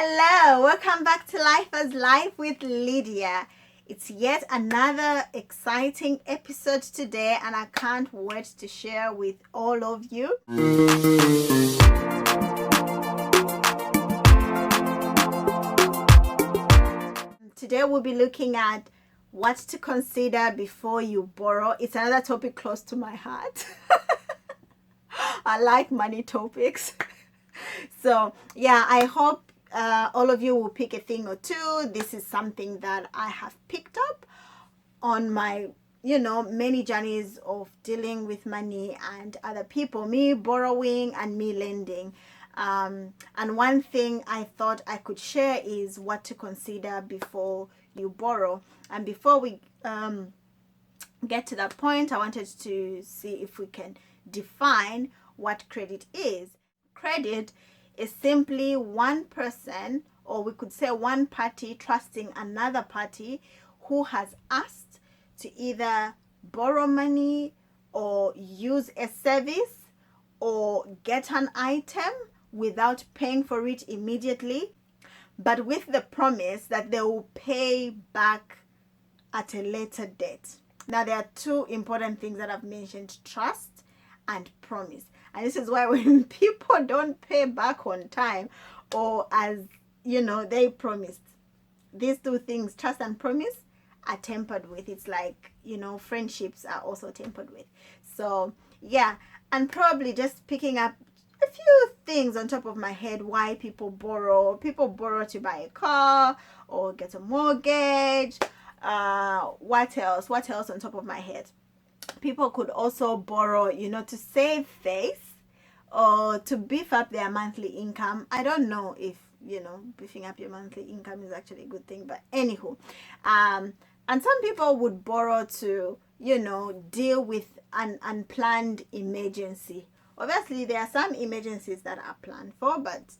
Hello, welcome back to Life as Life with Lydia. It's yet another exciting episode today, and I can't wait to share with all of you. Today we'll be looking at what to consider before you borrow. It's another topic close to my heart. I like money topics. So yeah, I hope all of you will pick a thing or two. This is something that I have picked up on my many journeys of dealing with money and other people, me borrowing and me lending. And one thing I thought I could share is what to consider before you borrow. And before we get to that point, I wanted to see if we can define what credit is. Credit is simply one person, or we could say one party, trusting another party who has asked to either borrow money or use a service or get an item without paying for it immediately, but with the promise that they will pay back at a later date. Now, there are two important things that I've mentioned: trust and promise. And this is why when people don't pay back on time, or as they promised, these two things, trust and promise, are tempered with. It's like, friendships are also tempered with. So yeah, and probably just picking up a few things on top of my head why people borrow. People borrow to buy a car or get a mortgage. What else on top of my head? People could also borrow, to save face or to beef up their monthly income. I don't know if, beefing up your monthly income is actually a good thing, but anywho. And some people would borrow to, deal with an unplanned emergency. Obviously, there are some emergencies that are planned for, but,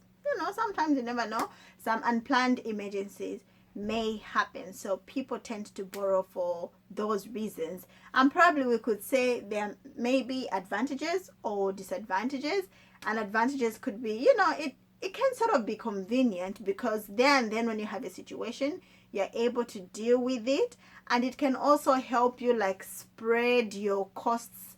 sometimes you never know. Some unplanned emergencies may happen, so people tend to borrow for those reasons. And probably we could say there may be advantages or disadvantages. And advantages could be, it can sort of be convenient, because then when you have a situation, you're able to deal with it, and it can also help you like spread your costs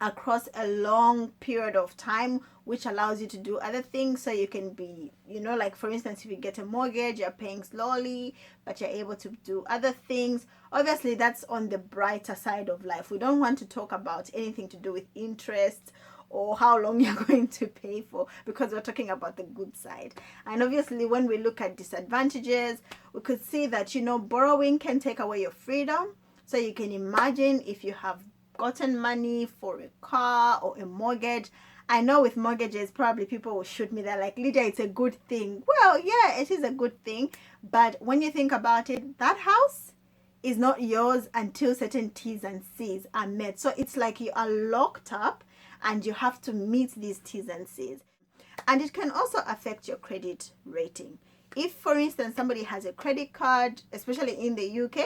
across a long period of time, which allows you to do other things. So you can be, like for instance, if you get a mortgage, you're paying slowly, but you're able to do other things. Obviously, that's on the brighter side of life. We don't want to talk about anything to do with interest or how long you're going to pay for, because we're talking about the good side. And obviously, when we look at disadvantages, we could see that, borrowing can take away your freedom. So you can imagine if you have gotten money for a car or a mortgage. I know with mortgages, probably people will shoot me. They're like, Lydia, it's a good thing. Well, yeah, it is a good thing. But when you think about it, that house is not yours until certain T's and C's are met. So it's like you are locked up and you have to meet these T's and C's. And it can also affect your credit rating. If, for instance, somebody has a credit card, especially in the UK,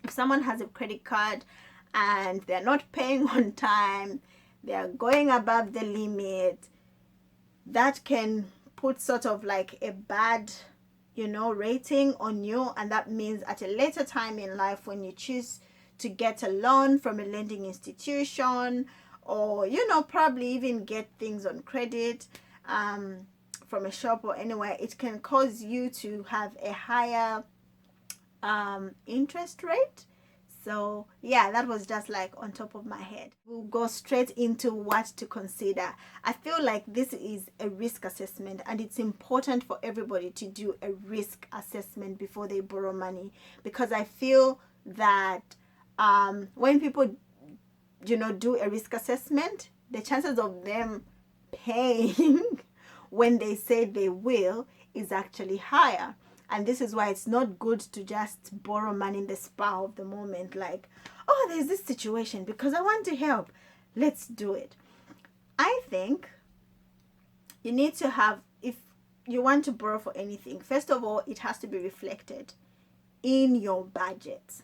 if someone has a credit card and they're not paying on time, they're going above the limit, that can put sort of like a bad, rating on you. And that means at a later time in life, when you choose to get a loan from a lending institution, or, probably even get things on credit from a shop or anywhere, it can cause you to have a higher interest rate. So yeah, that was just like on top of my head. We'll go straight into what to consider. I feel like this is a risk assessment, and it's important for everybody to do a risk assessment before they borrow money, because I feel that when people do a risk assessment, the chances of them paying when they say they will is actually higher. And this is why it's not good to just borrow money in the spur of the moment, like, oh, there's this situation because I want to help, let's do it. I think you need to have, if you want to borrow for anything, first of all, it has to be reflected in your budget.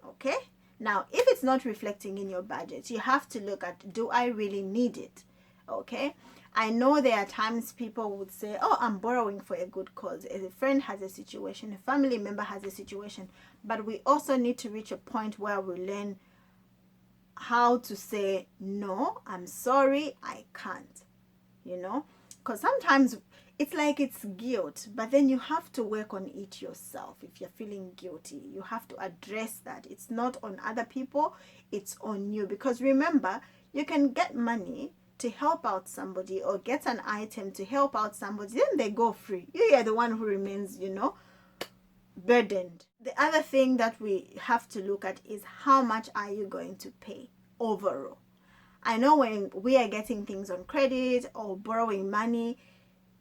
Okay? Now, if it's not reflecting in your budget, you have to look at, do I really need it? Okay? I know there are times people would say, oh, I'm borrowing for a good cause. A friend has a situation, a family member has a situation. But we also need to reach a point where we learn how to say, no, I'm sorry, I can't. Because sometimes it's like it's guilt, but then you have to work on it yourself. If you're feeling guilty, you have to address that. It's not on other people, it's on you. Because remember, you can get money to help out somebody or get an item to help out somebody, then they go free. You are the one who remains, burdened. The other thing that we have to look at is how much are you going to pay overall. I know when we are getting things on credit or borrowing money,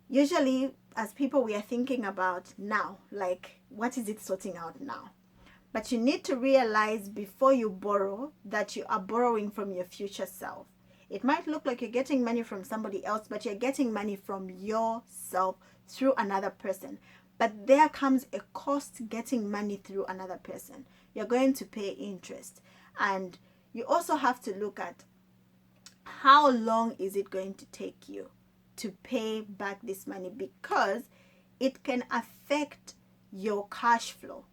usually as people we are thinking about now, like what is it sorting out now? But you need to realize before you borrow that you are borrowing from your future self. It might look like you're getting money from somebody else, but you're getting money from yourself through another person. But there comes a cost getting money through another person. You're going to pay interest. And you also have to look at how long is it going to take you to pay back this money, because it can affect your cash flow.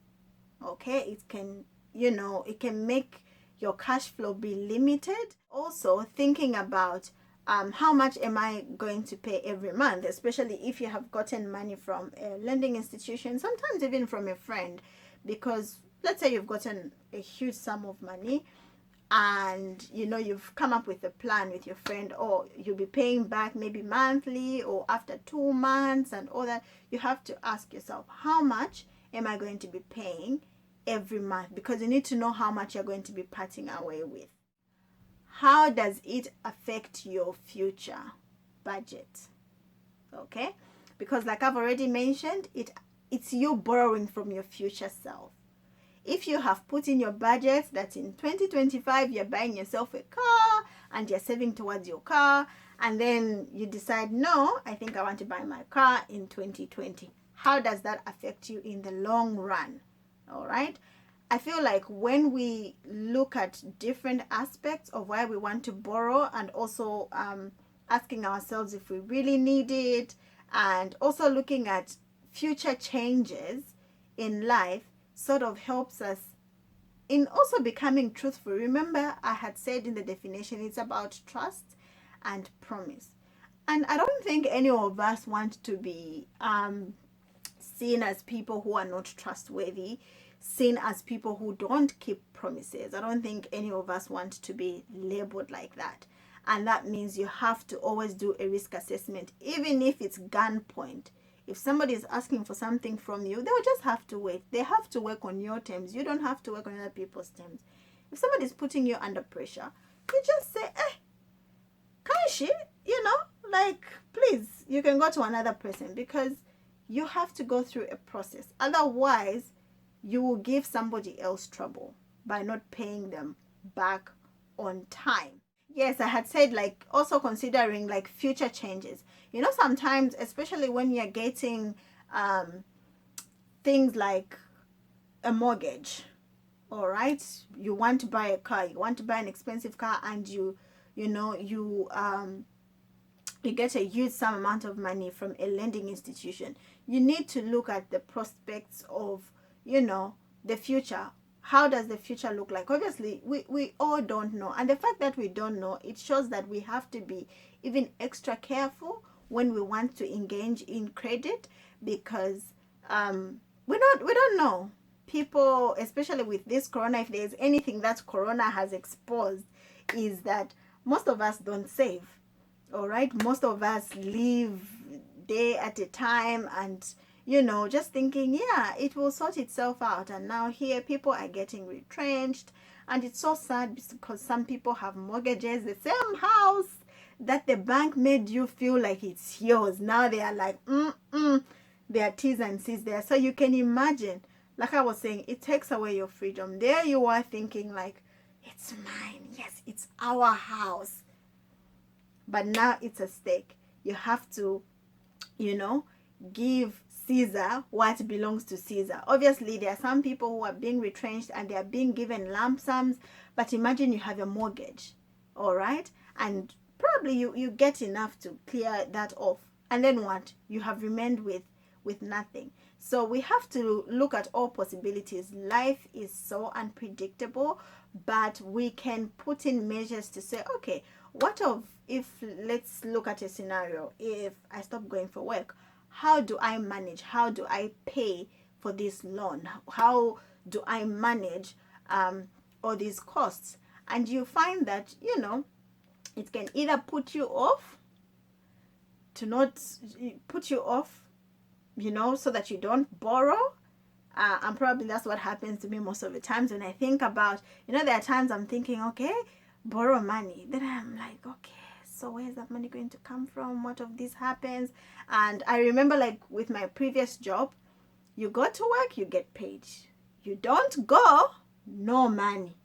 Okay, it can make your cash flow be limited. Also thinking about how much am I going to pay every month, especially if you have gotten money from a lending institution, sometimes even from a friend, because let's say you've gotten a huge sum of money and you've come up with a plan with your friend, or you'll be paying back maybe monthly or after 2 months and all that. You have to ask yourself, how much am I going to be paying every month? Because you need to know how much you're going to be parting away with. How does it affect your future budget? Okay, because like I've already mentioned, it's you borrowing from your future self. If you have put in your budget that in 2025 you're buying yourself a car and you're saving towards your car, and then you decide, no, I think I want to buy my car in 2020. How does that affect you in the long run? All right. I feel like when we look at different aspects of why we want to borrow, and also asking ourselves if we really need it, and also looking at future changes in life, sort of helps us in also becoming truthful. Remember, I had said in the definition, it's about trust and promise. And I don't think any of us want to be seen as people who are not trustworthy, seen as people who don't keep promises. I don't think any of us want to be labeled like that. And that means you have to always do a risk assessment, even if it's gunpoint. If somebody is asking for something from you, they'll just have to wait. They have to work on your terms. You don't have to work on other people's terms. If somebody is putting you under pressure, you just say, can't she? Please, you can go to another person, because you have to go through a process. Otherwise, you will give somebody else trouble by not paying them back on time. Yes, I had said, also considering future changes. Sometimes, especially when you're getting things like a mortgage, all right, you want to buy a car, you want to buy an expensive car, and you get a huge sum amount of money from a lending institution. You need to look at the prospects of the future. How does the future look like? Obviously, we all don't know. And the fact that we don't know, it shows that we have to be even extra careful when we want to engage in credit, because we don't know. People, especially with this corona, if there's anything that corona has exposed, is that most of us don't save. All right? Most of us live day at a time, and just thinking, yeah, it will sort itself out. And now here people are getting retrenched, and it's so sad because some people have mortgages, the same house that the bank made you feel like it's yours. Now they are like, there are T's and C's there. So you can imagine, like I was saying, it takes away your freedom. There you are thinking it's mine. Yes, it's our house. But now it's a stake. You have to, give Caesar what belongs to Caesar. Obviously, there are some people who are being retrenched and they are being given lump sums. But imagine you have a mortgage, all right? And probably you get enough to clear that off, and then what? You have remained with nothing. So we have to look at all possibilities. Life is so unpredictable, but we can put in measures to say, okay, what of if, let's look at a scenario, if I stop going for work, how do I manage? How do I pay for this loan? How do I manage all these costs? And you find that, it can either put you off, to not put you off, so that you don't borrow. And probably that's what happens to me most of the times when I think about, there are times I'm thinking, okay, borrow money. Then I'm like, okay, so where's that money going to come from? What if this happens? And I remember, like, with my previous job, you go to work, you get paid. You don't go, no money.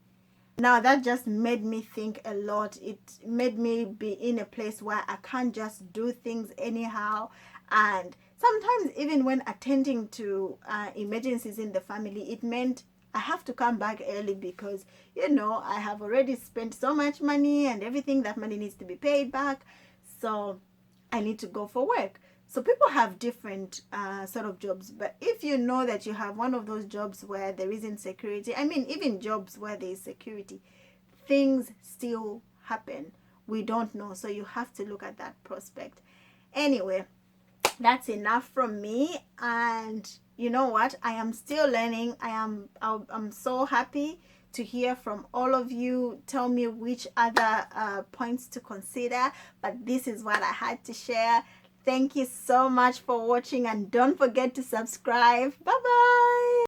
Now that just made me think a lot. It made me be in a place where I can't just do things anyhow. And sometimes even when attending to emergencies in the family, it meant I have to come back early because, I have already spent so much money and everything. That money needs to be paid back. So I need to go for work. So people have different sort of jobs. But if you know that you have one of those jobs where there isn't security, I mean, even jobs where there is security, things still happen. We don't know. So you have to look at that prospect. Anyway, that's enough from me. And you know what? I am still learning. I'm so happy to hear from all of you. Tell me which other points to consider. But this is what I had to share. Thank you so much for watching, and don't forget to subscribe. Bye bye.